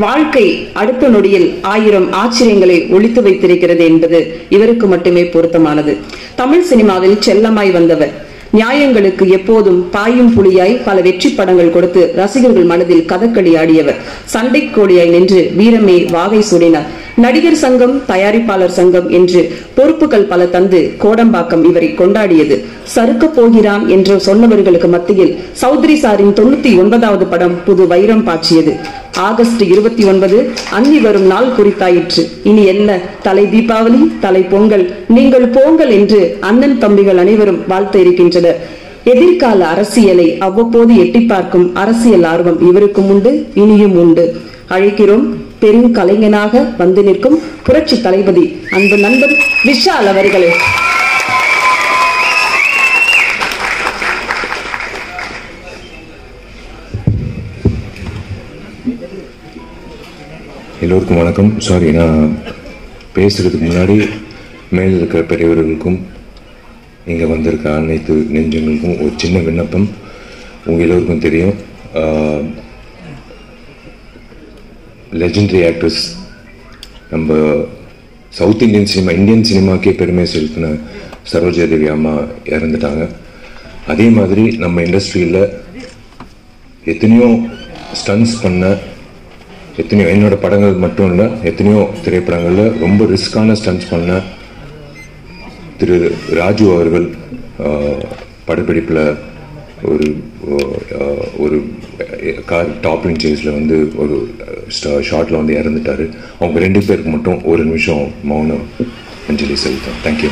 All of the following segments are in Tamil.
வாழ்க்கை அடுத்த நொடியில் 1000 ஆச்சரியங்களை ஒளித்து வைத்திருக்கிறது என்பது இவருக்கு மட்டுமே பொருத்தமானது. தமிழ் சினிமாவில் செல்லமாய் வந்தவர். நியாயங்களுக்கு எப்போதும் பாயும் புலியாய் பல வெற்றி படங்கள் கொடுத்து ரசிகர்கள் மனதில் கதக்களி ஆடியவர். சண்டை கோழியாய் நின்று வீரமே வாகை சூடினார். நடிகர் சங்கம், தயாரிப்பாளர் சங்கம் என்று பொறுப்புகள் பல தந்து கோடம்பாக்கம் இவரை கொண்டாடியது. சறுக்க போகிறான் என்று சொன்னவர்களுக்கு மத்தியில் சௌத்ரி சாரின் 99வது படம் புது வைரம் பாய்ச்சியது. ஆகஸ்ட் 29 அன்னி வரும் நாள் குறித்தாயிற்று. இனி என்ன, தலை தீபாவளி, தலை பொங்கல், நீங்கள் போங்கள் என்று அண்ணன் தம்பிகள் அனைவரும் வாழ்த்த இருக்கின்றனர். எதிர்கால அரசியலை அவ்வப்போது எட்டி பார்க்கும் அரசியல் ஆர்வம் இவருக்கும் உண்டு, இனியும் உண்டு. அழைக்கிறோம் பெருங்கலைஞனாக வந்து நிற்கும் புரட்சி தளபதி அன்பு நண்பன் விஷால் அவர்களே. எல்லோருக்கும் வணக்கம். சாரி, நான் பேசுறதுக்கு முன்னாடி மேல் இருக்கிற பெரியவர்களுக்கும் இங்கே வந்திருக்க அனைத்து நெஞ்சங்களுக்கும் ஒரு சின்ன விண்ணப்பம். உங்கள் எல்லோருக்கும் தெரியும், லெஜெண்டரி ஆக்ட்ரஸ், நம்ம சவுத் இந்தியன் சினிமா, இந்தியன் சினிமாக்கே பெருமை செலுத்தின சரோஜா தேவி அம்மா இறந்துட்டாங்க. அதே மாதிரி நம்ம இண்டஸ்ட்ரியில் எத்தனையோ ஸ்டன்ஸ் பண்ண, எத்தனையோ என்னோட படங்கள் மட்டும் இல்லை, எத்தனையோ திரைப்படங்களில் ரொம்ப ரிஸ்கான ஸ்டன்ஸ் பண்ண திரு ராஜு அவர்கள் படப்பிடிப்பில் ஒரு கார் டாப்லிங் சேஸில் வந்து ஒரு ஷார்ட்டில் வந்து இறந்துட்டார். அவங்க 2 பேருக்கு மட்டும் ஒரு நிமிஷம் மௌன அஞ்சலி செலுத்தோம். தேங்க்யூ.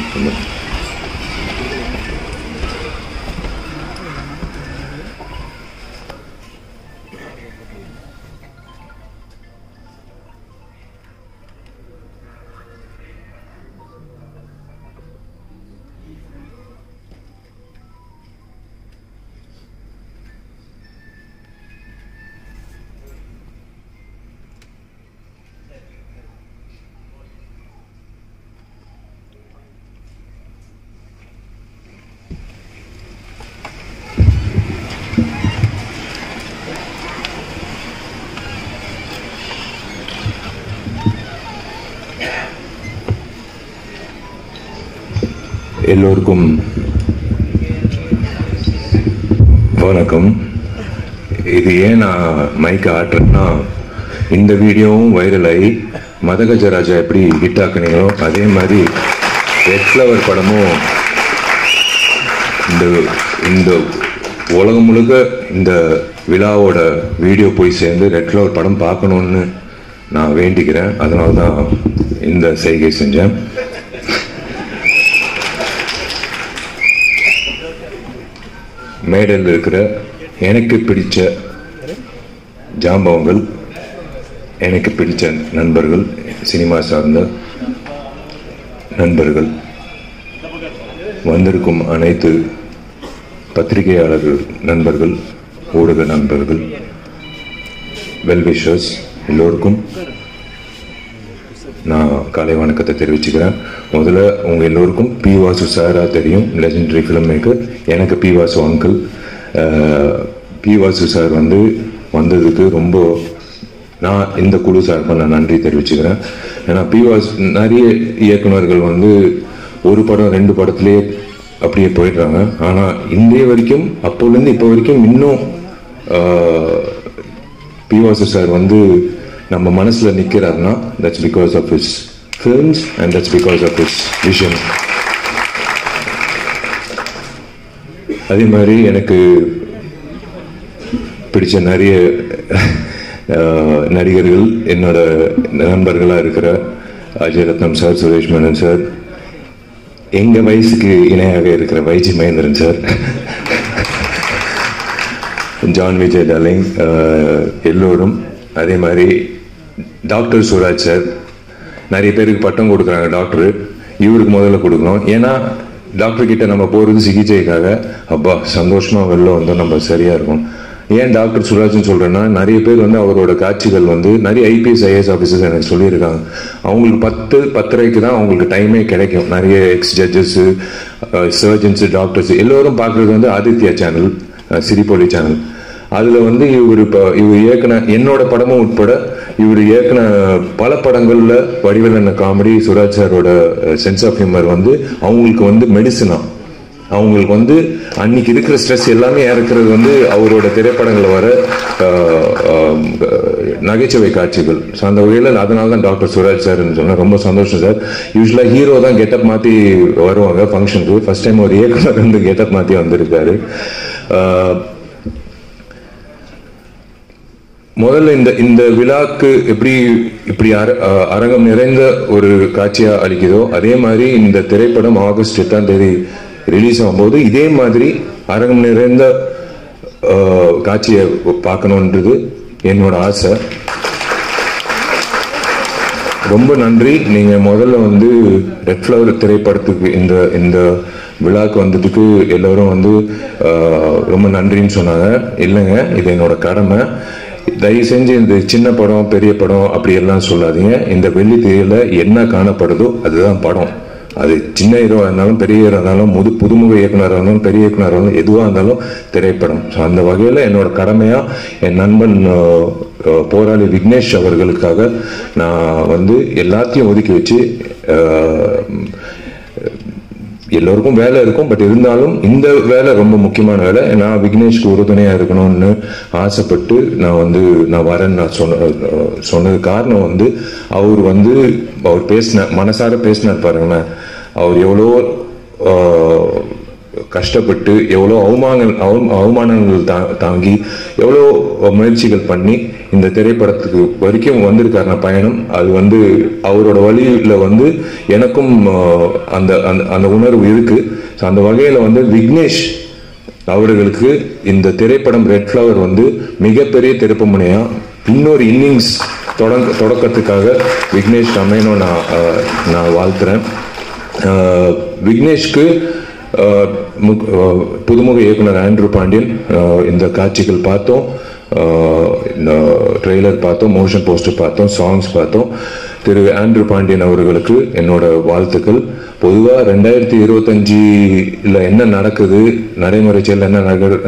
எல்லோருக்கும் வணக்கம். இது ஏன் நான் மைக்க ஆட்டுறேன்னா, இந்த வீடியோவும் வைரல் ஆகி மதகஜராஜா எப்படி ஹிட் ஆக்குனீங்களோ அதே மாதிரி ரெட் ஃப்ளவர் படமும் இந்த உலகம் முழுக்க இந்த விழாவோட வீடியோ போய் சேர்ந்து ரெட் ஃப்ளவர் படம் பார்க்கணுன்னு நான் வேண்டிக்கிறேன். அதனால தான் இந்த செய்கை செஞ்சேன். மேடையில் இருக்கிற எனக்கு பிடிச்ச ஜாம்பவங்கள், எனக்கு பிடிச்ச நண்பர்கள், சினிமா சார்ந்த நண்பர்கள், வந்திருக்கும் அனைத்து பத்திரிகையாளர்கள் நண்பர்கள், ஊடக நண்பர்கள், வெல்விஷர்ஸ் எல்லோருக்கும் நான் காலை வணக்கத்தை தெரிவிச்சுக்கிறேன். முதல்ல உங்கள் எல்லோருக்கும் பி வாசு சாரா தெரியும், லெஜெண்டரி ஃபிலிம் மேக்கர். எனக்கு P Vasu uncle. P Vasu sir வந்ததுக்கு ரொம்ப நான் இந்த குழு சார்பாக நான் நன்றி தெரிவிச்சுக்கிறேன். ஏன்னா பி வாசு நிறைய இயக்குநர்கள் ஒரு படம் 2 படத்துலேயே அப்படியே போயிடுறாங்க. ஆனால் இன்றைய வரைக்கும், அப்போலேருந்து இப்போ வரைக்கும் இன்னும் பி வாசு சார் நம்ம மனசில் நிற்கிறாருன்னா that's because of his films and that's because of his vision. அதே மாதிரி எனக்கு பிடிச்ச நிறைய நடிகர்கள், என்னோட நண்பர்களாக இருக்கிற அஜய் ரத்னம் சார், சுரேஷ் மேனன் சார், எங்கள் வயசுக்கு இணையாக இருக்கிற YG Mahendran sir, John Vijay darling எல்லோரும். அதே மாதிரி டாக்டர் சுராஜ் சார், நிறைய பேருக்கு பட்டம் கொடுக்குறாங்க டாக்டரு, இவருக்கு முதல்ல கொடுக்கணும். ஏன்னா டாக்டர் கிட்ட நம்ம போகிறது சிகிச்சைக்காக. அப்பா சந்தோஷமாக வெளில வந்தால் நம்ம சரியாக இருக்கும். ஏன் டாக்டர் சுராஜ்னு சொல்கிறேன்னா, நிறைய பேர் அவரோட காட்சிகள் நிறைய ஐபிஎஸ் ஐஏஎஸ் ஆஃபீஸர்ஸ் எனக்கு சொல்லியிருக்காங்க. அவங்களுக்கு 10:30 தான் அவங்களுக்கு டைமே கிடைக்கும். நிறைய எக்ஸ் ஜட்ஜஸ்ஸு, சர்ஜன்ஸு, டாக்டர்ஸ் எல்லோரும் பார்க்குறது ஆதித்யா சேனல், சிரிப்பொலி சேனல். அதில் இவர் இயக்குன என்னோட படமும் உட்பட இவர் இயக்குன பல படங்கள்ல வடிவேலன் காமெடி, சுராஜ் சாரோட சென்ஸ் ஆஃப் ஹியூமர் வந்து அவங்களுக்கு வந்து மெடிசனா. அவங்களுக்கு வந்து அன்னைக்கு இருக்கிற ஸ்ட்ரெஸ் எல்லாமே இறக்குறது வந்து அவரோட திரைப்படங்களில் வர நகைச்சுவை காட்சிகள். ஸோ அந்த வகையில் அதனால தான் டாக்டர் சுராஜ் சார்ன்னு சொன்னால் ரொம்ப சந்தோஷம் சார். யூஸ்வலாக ஹீரோ தான் கெட்டப் மாற்றி வருவாங்க ஃபங்க்ஷனுக்கு. ஃபர்ஸ்ட் டைம் ஒரு இயக்குனர் வந்து கெட்டப் மாற்றி வந்திருக்காரு. முதல்ல இந்த விழாக்கு இப்படி அரங்கம் நிறைந்த ஒரு காட்சியா அளிக்குதோ அதே மாதிரி இந்த திரைப்படம் ஆகஸ்ட் 8ஆம் தேதி ரிலீஸ் ஆகும்போது இதே மாதிரி அரங்கம் நிறைந்த காட்சியை பார்க்கணுன்றது என்னோட ஆசை. ரொம்ப நன்றி. நீங்க முதல்ல வந்து ரெட் ஃப்ளவர் திரைப்படத்துக்கு இந்த விழாக்கு வந்ததுக்கு எல்லாரும் வந்து ரொம்ப நன்றின்னு சொன்னாங்க. இல்லைங்க, இது என்னோட கடமை. தயவு செஞ்சு இந்த சின்ன படம் பெரிய படம் அப்படி எல்லாம் சொல்லாதீங்க. இந்த வெள்ளி திரையில என்ன காணப்படுதோ அதுதான் படம். அது சின்ன ஹீரோவாக இருந்தாலும் பெரிய ஹீரோ இருந்தாலும் புதுமுக இயக்குனராக இருந்தாலும் பெரிய இயக்குனராக இருந்தாலும் எதுவாக இருந்தாலும் திரைப்படம். ஸோ அந்த வகையில் என்னோட கடமையாக என் நண்பன் போராளி விக்னேஷ் அவர்களுக்காக நான் வந்து எல்லாத்தையும் ஒதுக்கி வச்சு, எல்லோருக்கும் வேலை இருக்கும், பட் இருந்தாலும் இந்த வேலை ரொம்ப முக்கியமான வேலை. நான் விக்னேஷ்க்கு உறுதுணையாக இருக்கணும்னு ஆசைப்பட்டு நான் வரேன்னு நான் சொன்னது காரணம் வந்து அவர் மனசார பேசினார் பாருங்களேன். அவர் எவ்வளோ கஷ்டப்பட்டு எவ்வளோ அவமானங்கள் தாங்கி எவ்வளோ முயற்சிகள் பண்ணி இந்த திரைப்படத்துக்கு வரைக்கும் வந்திருக்காருன பயணம். அது வந்து அவரோட வழியில வந்து எனக்கும் அந்த உணர்வு இருக்கு. ஸோ அந்த வகையில் வந்து விக்னேஷ் அவர்களுக்கு இந்த திரைப்படம் ரெட் ஃப்ளவர் வந்து மிகப்பெரிய திருப்பு முனையா இன்னொரு இன்னிங்ஸ் தொடக்கத்துக்காக விக்னேஷ் அமையணும் நான் வாழ்த்துறேன். விக்னேஷ்க்கு புதுமுக இயக்குனர் ஆண்ட்ரூ பாண்டியன் இந்த காட்சிகள் பார்த்தோம், ட்ரெய்லர் பார்த்தோம், மோஷன் போஸ்டர் பார்த்தோம், சாங்ஸ் பார்த்தோம். திரு ஆண்ட்ரூ பாண்டியன் அவர்களுக்கு என்னோட வாழ்த்துக்கள். பொதுவாக 2025 என்ன நடக்குது, நடைமுறை செயல் என்ன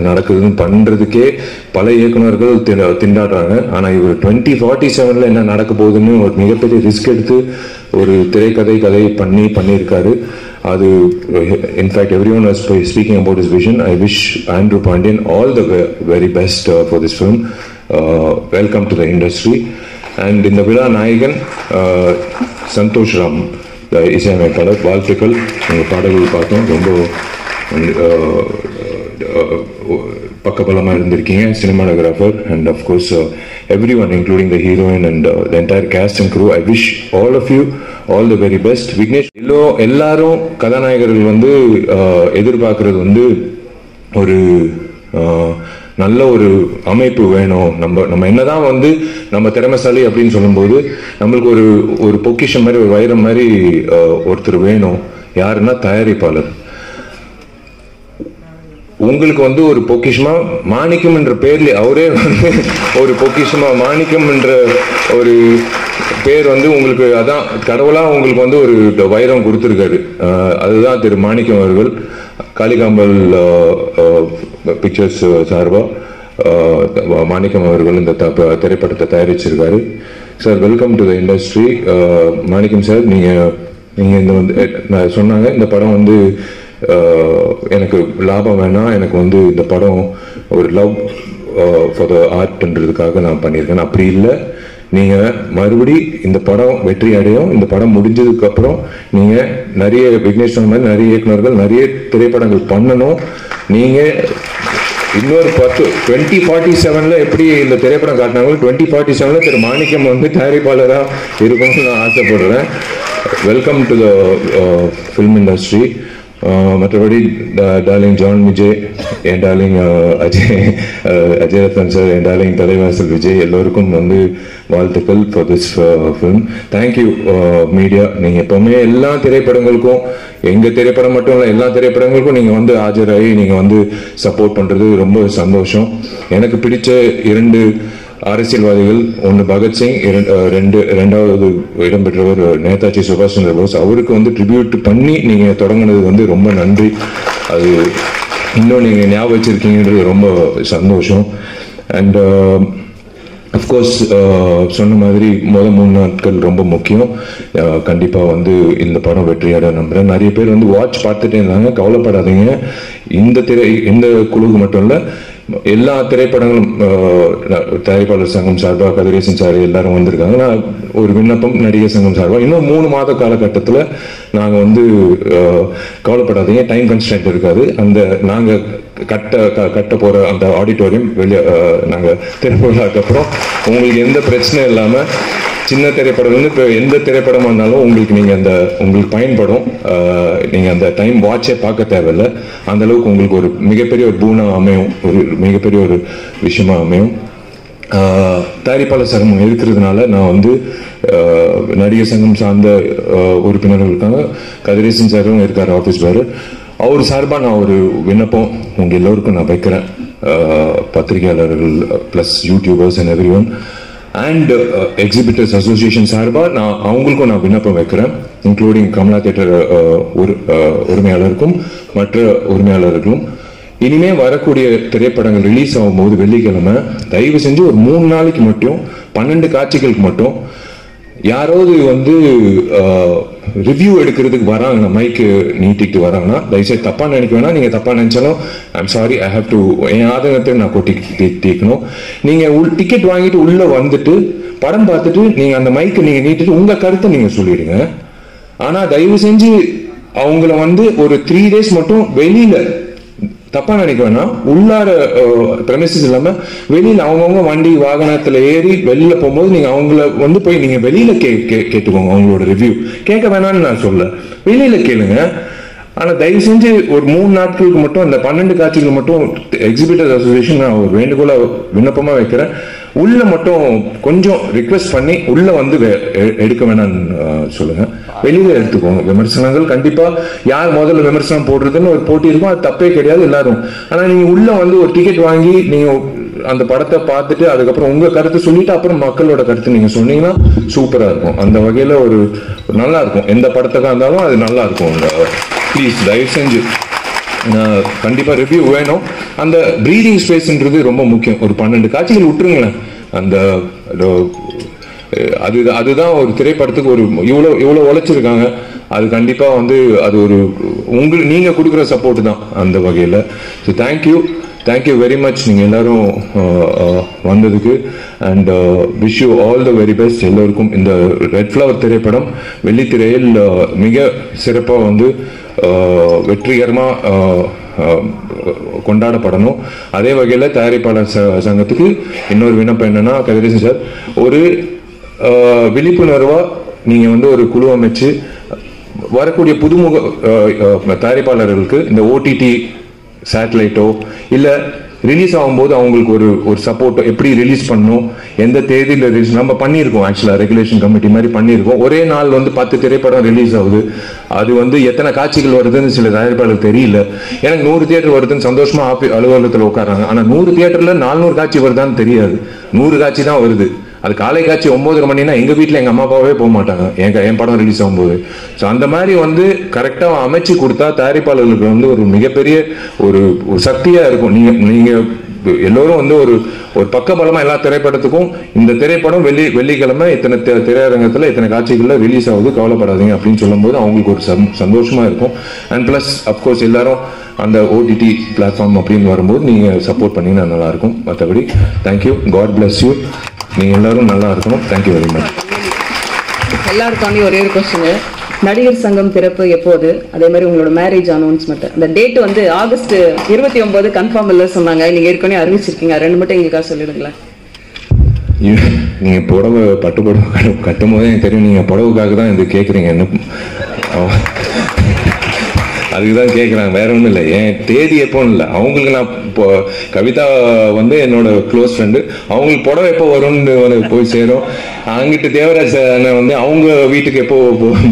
நடக்குதுன்னு பண்றதுக்கே பல இயக்குநர்கள் திண்டாடுறாங்க. ஆனா இவர் 2047 என்ன நடக்க போகுதுன்னு ஒரு மிகப்பெரிய ரிஸ்க் எடுத்து ஒரு கதை பண்ணியிருக்காரு. அது in fact everyone was speaking about his vision. I wish Andrew Pandian all the very best for this film. Welcome to the industry. And இந்த விழா நாயகன் சந்தோஷ் ராம் இசையமைப்பாளர், வாழ்த்துக்கள். உங்கள் பாடல்கள் பார்த்தோம், ரொம்ப பக்கபலமாக இருந்திருக்கீங்க. Cinematographer and of course everyone including the heroine and the entire cast and crew. I wish all of you all the very best. Vignesh எல்லாரும் கதாநாயகர்கள் வந்து எதிர்பார்க்கறது வந்து ஒரு நல்ல ஒரு அமைப்பு வேணும். நம்ம என்னதான் வந்து நம்ம திறமைசாலி அப்படின்னு சொல்லும்போது நம்மளுக்கு ஒரு பொக்கிஷம் மாதிரி, ஒரு வைரம் மாதிரி ஒருத்தர் வேணும். யாருன்னா தயாரிப்பாளர். உங்களுக்கு வந்து ஒரு பொக்கிஷமா மாணிக்கம் என்ற பேர்ல அவரே வந்து ஒரு பொக்கிஷமா மாணிக்கம் என்ற ஒரு பேர் வந்து உங்களுக்கு அதான் கடவுளா உங்களுக்கு வந்து ஒரு வைரம் கொடுத்திருக்காரு. அதுதான் திரு மாணிக்கம் அவர்கள். காளிகாம்பல் பிக்சர்ஸ் சார்பா மாணிக்கம் அவர்கள் இந்த திரைப்படத்தை தயாரிச்சிருக்காரு. Sir, welcome to the industry. Manickam sir, நீங்க இந்த வந்து சொன்னாங்க இந்த படம் வந்து எனக்கு லாபம் வேணாம், எனக்கு வந்து இந்த படம் ஒரு லவ் ஃபார் த ஆர்ட்ன்றதுக்காக நான் பண்ணியிருக்கேன். அப்படி இல்லை, நீங்க மறுபடி இந்த படம் வெற்றி அடையும். இந்த படம் முடிஞ்சதுக்கு அப்புறம் நீங்க நிறைய விக்னேஷ் மாதிரி நிறைய இயக்குநர்கள் நிறைய திரைப்படங்கள் பண்ணணும். நீங்க இன்னொரு 2047 எப்படி இந்த திரைப்படம் காட்டினாங்களோ 2047 திரு மாணிக்கம் வந்து தயாரிப்பாளராக இருக்கணும்னு நான் ஆசைப்படுறேன். Welcome to the film industry. மற்றபடி டார்லிங் ஜான் விஜய், என் டார்லிங் அஜய் ரத்னம் சார், என் டார்லிங் தலைவாசல் விஜய், எல்லோருக்கும் வந்து வாழ்த்துக்கள் for this film. Thank you media. நீங்கள் எப்போவுமே எல்லா திரைப்படங்களுக்கும், எங்கள் திரைப்படம் மட்டும் இல்லை எல்லா திரைப்படங்களுக்கும் நீங்கள் வந்து ஆஜராகி நீங்கள் வந்து சப்போர்ட் பண்ணுறது ரொம்ப சந்தோஷம். எனக்கு பிடிச்ச 2 அரசியல்வாதிகள், ஒன்று பகத்சிங், ரெண்டாவது இடம்பெற்றவர் நேதாஜி சுபாஷ் சந்திர போஸ். அவருக்கு வந்து ட்ரிபியூட் பண்ணி நீங்க தொடங்கினது வந்து ரொம்ப நன்றி. அது இன்னும் நீங்க ஞாபகம் வச்சிருக்கீங்கன்றது ரொம்ப சந்தோஷம். அண்ட் அஃப்கோர்ஸ் சொன்ன மாதிரி முதல் 3 நாட்கள் ரொம்ப முக்கியம். கண்டிப்பாக வந்து இந்த படம் வெற்றியாட நம்புகிறேன். நிறைய பேர் வந்து வாட்ச் பார்த்துட்டே இருந்தாங்க. கவலைப்படாதீங்க, இந்த குழுக்கு மட்டும் இல்லை, எல்லா திரைப்படங்களும் தயாரிப்பாளர் சங்கம் சார்பாக கதிரேசன் சார் எல்லாரும் வந்திருக்காங்க. நான் ஒரு விண்ணப்பம் நடிகர் சங்கம் சார்பாக இன்னும் 3 மாத காலகட்டத்தில் நாங்கள் வந்து கவலைப்படாதீங்க, டைம் கன்ஸ்டன்ட் இருக்காது. அந்த நாங்கள் கட்ட போகிற அந்த ஆடிட்டோரியம் வெளியே நாங்கள் திரைப்படத்துக்கு அப்புறம் உங்களுக்கு எந்த பிரச்சனையும் இல்லாமல் சின்ன திரைப்படம் வந்து இப்போ எந்த திரைப்படமாக இருந்தாலும் உங்களுக்கு பயன்படும். நீங்கள் அந்த டைம் வாட்சே பார்க்க தேவையில்லை. அந்த அளவுக்கு உங்களுக்கு ஒரு மிகப்பெரிய ஒரு பூனா அமையும், ஒரு மிகப்பெரிய ஒரு விஷயமா அமையும். தயாரிப்பாளர் சங்கம் இருக்கிறதுனால நான் வந்து நடிகர் சங்கம் சார்ந்த உறுப்பினர்கள் இருக்காங்க. கதிரேசன் சாரும் இருக்கார், ஆஃபீஸ் பேர். அவர் சார்பாக நான் ஒரு விண்ணப்பம் உங்கள் எல்லோருக்கும் நான் வைக்கிறேன். பத்திரிகையாளர்கள் plus YouTubers and every one and exhibitors association சார்பாக நான் அவங்களுக்கும் நான் விண்ணப்பம் வைக்கிறேன், இன்க்ளூடிங் கமலா தியேட்டர் உரிமையாளருக்கும் மற்ற உரிமையாளர்களும். இனிமே வரக்கூடிய திரைப்படங்கள் ரிலீஸ் ஆகும்போது வெள்ளிக்கிழமை தயவு செஞ்சு ஒரு 3 நாளைக்கு மட்டும் 12 காட்சிகளுக்கு மட்டும் யாராவது வந்து ரிவ்யூ எடுக்கிறதுக்கு வராங்கன்னா, மைக்கு நீட்டிட்டு வராங்கன்னா தயவுசெய்து தப்பா நினைக்க வேணாம். நீங்க தப்பா நினைச்சாலும் I'm sorry, I have to என் ஆதங்கத்தை நான் தீக்கணும். நீங்க டிக்கெட் வாங்கிட்டு உள்ள வந்துட்டு படம் பார்த்துட்டு நீங்க அந்த மைக்கு நீங்க நீட்டிட்டு உங்க கருத்தை நீங்க சொல்லிடுங்க. ஆனா தயவு செஞ்சு அவங்கள வந்து ஒரு 3 days மட்டும் வெளியில தப்பா நினைக்க வேணாம், உள்ளார பிரமிசஸ் இல்லாம வெளியில அவங்கவுங்க வண்டி வாகனத்துல ஏறி வெளியில போகும்போது நீங்க அவங்கள வந்து போய் நீங்க வெளியில கேட்டுக்கோங்க. அவங்களோட ரிவ்யூ கேட்க வேணாம்னு நான் சொல்ல, வெளியில கேளுங்க. ஆனா தயவு செஞ்சு ஒரு 3 நாட்களுக்கு மட்டும் அந்த 12 காட்சிகள் மட்டும் எக்ஸிபிட்டர்ஸ் அசோசியேஷன் நான் ஒரு வேண்டுகோளா விண்ணப்பமா வைக்கிறேன். உள்ள மட்டும் கொஞ்சம் ரிக்வெஸ்ட் பண்ணி உள்ள வந்து எடுக்க வேணாம்னு சொல்லுங்க, வெளியில எடுத்துக்கோங்க. விமர்சனங்கள் கண்டிப்பா யார் முதல்ல விமர்சனம் போடுறதுன்னு ஒரு போட்டி இருக்கும், அது தப்பே கிடையாது எல்லாரும். ஆனா நீங்க உள்ள வந்து ஒரு டிக்கெட் வாங்கி நீங்க அந்த படத்தை பார்த்துட்டு அதுக்கப்புறம் உங்க கருத்தை சொல்லிட்டு அப்புறம் மக்களோட கருத்து நீங்க சொன்னீங்கன்னா சூப்பரா இருக்கும். அந்த வகையில ஒரு நல்லா இருக்கும். எந்த படத்துக்கா இருந்தாலும் அது நல்லா இருக்கும். ப்ளீஸ் தயவு செஞ்சு கண்டிப்பா ரிவ்யூ வேணும். அந்த பிரீதிங் ஸ்பேஸ்ன்றது ரொம்ப முக்கியம். ஒரு 12 காட்சிகள் விட்டுருங்களேன். அந்த அதுதான் ஒரு திரைப்படத்துக்கு ஒரு இவ்வளவு உழைச்சிருக்காங்க. அது கண்டிப்பா வந்து அது ஒரு நீங்க கொடுக்குற சப்போர்ட் தான் அந்த வகையில. ஸோ தேங்க்யூ வெரி மச் நீங்க எல்லாரும் வந்ததுக்கு. And wish you all the very best எல்லோருக்கும். இந்த ரெட் ஃப்ளவர் திரைப்படம் வெள்ளித்திரையில் மிக சிறப்பாக வந்து வெற்றிகரமா கொண்டாடப்படணும். அதே வகையில் தயாரிப்பாளர் சங்கத்துக்கு இன்னொரு விண்ணப்பம் என்னன்னா, கதிரேசன் சார் ஒரு விழிப்புணர்வா நீங்க வந்து ஒரு குழு அமைச்சு வரக்கூடிய புதுமுக தயாரிப்பாளர்களுக்கு இந்த ஓடிடி சேட்டலைட்டோ இல்ல ரிலீஸ் ஆகும்போது அவங்களுக்கு ஒரு சப்போர்ட், எப்படி ரிலீஸ் பண்ணணும், எந்த தேதியில் ரிலீஸ் நம்ம பண்ணியிருக்கோம். ஆக்சுவலா ரெகுலேஷன் கமிட்டி மாதிரி பண்ணியிருக்கோம். ஒரே நாள் வந்து 10 திரைப்படம் ரிலீஸ் ஆகுது. அது வந்து எத்தனை காட்சிகள் வருதுன்னு சில தயாரிப்பாளருக்கு தெரியல. எனக்கு 100 தியேட்டர் வருதுன்னு சந்தோஷமா அலுவலகத்தில் உட்காராங்க. ஆனா 100 தியேட்டர்ல 400 காட்சி வருதான்னு தெரியாது. 100 காட்சி தான் வருது. அது காலை காட்சி 9:30 மணினா எங்க வீட்டுல எங்க அம்மா அப்பாவே போக மாட்டாங்க என் படம் ரிலீஸ் ஆகும்போது. ஸோ அந்த மாதிரி வந்து கரெக்டா அமைச்சு கொடுத்தா தயாரிப்பாளர்களுக்கு வந்து ஒரு மிகப்பெரிய ஒரு சக்தியா இருக்கும். நீங்க எல்லோரும் வந்து ஒரு பக்கபலமா எல்லா திரைப்படத்துக்கும் இந்த திரைப்படம் வெள்ளிக்கிழமை இத்தனை திரையரங்கத்துல இத்தனை காட்சிகள்ல ரிலீஸ் ஆகுது, கவலைப்படாதீங்க அப்படின்னு சொல்லும் போது அவங்களுக்கு ஒரு சந்தோஷமா இருக்கும். அண்ட் பிளஸ் அப்கோர்ஸ் எல்லாரும் அந்த ஓடிடி பிளாட்ஃபார்ம் அப்படின்னு வரும்போது நீங்க சப்போர்ட் பண்ணீங்கன்னா நல்லா இருக்கும். மற்றபடி தேங்க்யூ, காட் பிளஸ் யூ. நீங்க எல்லாரும் நல்லா இருக்கணும். Thank you very much. எல்லாருக்காண்டி ஒரே ஒரு கொஸ்டின், நடிகர் சங்கம் திறப்பு எப்போது? அதே மாதிரி உங்களோட மேரேஜ் அனௌன்ஸ்மெண்ட் அந்த டேட் வந்து ஆகஸ்ட் 29 கன்ஃபார்ம் இல்லை சொன்னாங்க. நீங்க ஏற்கனவே அறிவிச்சிருக்கீங்க, 2 மட்டும் எங்களுக்காக சொல்லிடுங்களேன். நீங்க புடவை பட்டு புடவை கட்டும் போதே எனக்கு தெரியும் நீங்க புடவுக்காக தான் இது கேட்குறீங்க. என்ன அதுக்குதான் கேட்குறாங்க, வேற ஒன்றும் இல்லை. என் தேதி எப்போன்னு இல்லை, அவங்களுக்கு நான் இப்போ கவிதா வந்து என்னோட க்ளோஸ் ஃப்ரெண்டு, அவங்களுக்கு புடவை எப்போ வரும்னு போய் சேரும். அங்கிட்டு தேவராஜ் வந்து அவங்க வீட்டுக்கு எப்போ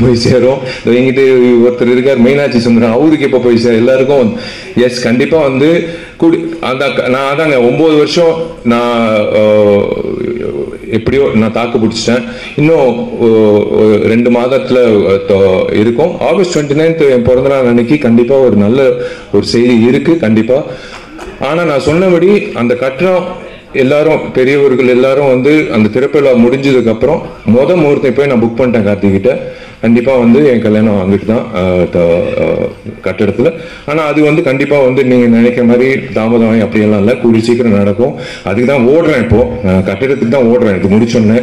போய் சேரும். எங்கிட்ட ஒருத்தர் இருக்கார் மீனாட்சி சுந்தரம், அவருக்கு எப்போ போய் சேரும். எல்லாருக்கும் எஸ் கண்டிப்பா வந்து நான் அதாங்க 9 வருஷம் நான் எப்படியோ நான் தாக்கு பிடிச்சிட்டேன். இன்னும் 2 மாதத்துல இருக்கும். ஆகஸ்ட் 29 என் பிறந்த நாள் அன்னைக்கு கண்டிப்பா ஒரு நல்ல ஒரு செய்தி இருக்கு கண்டிப்பா. ஆனா நான் சொன்னபடி அந்த கட்டணம் எல்லாரும் பெரியவர்கள் எல்லாரும் வந்து அந்த திறப்பிழா முடிஞ்சதுக்கு அப்புறம் முகூர்த்தம் போய் நான் புக் பண்ணிட்டேன் கார்த்திகிட்ட. கண்டிப்பா வந்து என் கல்யாணம் அங்கிட்டு தான் கட்டடத்துல. ஆனா அது வந்து கண்டிப்பா வந்து நீங்க நினைக்கிற மாதிரி தாமதம் அப்படியெல்லாம் இல்லை, கூடி சீக்கிரம் நடக்கும். அதுக்கு தான் ஓடுறேன், இப்போ கட்டடத்துக்கு தான் ஓடுறேன். இது முடிச்சோன்னே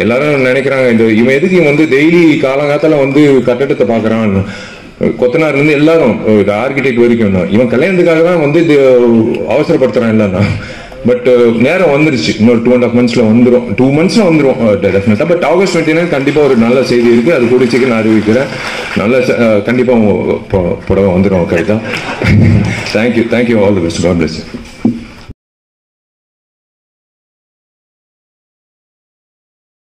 எல்லாரும் நினைக்கிறாங்க இவன் எதுக்கு வந்து டெய்லி காலங்காத்தால வந்து கட்டடத்தை பாக்குறான், கொத்தனார்ல இருந்து எல்லாரும் ஆர்கிடெக்ட் வரைக்கும் இவன் கல்யாணத்துக்காக தான் வந்து அவசரப்படுத்துறான் இல்லைன்னா. பட் நேரம் வந்துருச்சு, இன்னொரு 2.5 monthsல வந்துடும், 2 monthsல வந்துடும் டெஃபினட்டா. பட் ஆகஸ்ட் 29 கண்டிப்பா ஒரு நல்ல செய்தி இருக்கு, அது கூட சீக்கிரம் நான் அறிவிக்கிறேன். நல்ல கண்டிப்பா புடவை வந்துடும் கரெக்டா. Thank you, all the best, God bless you.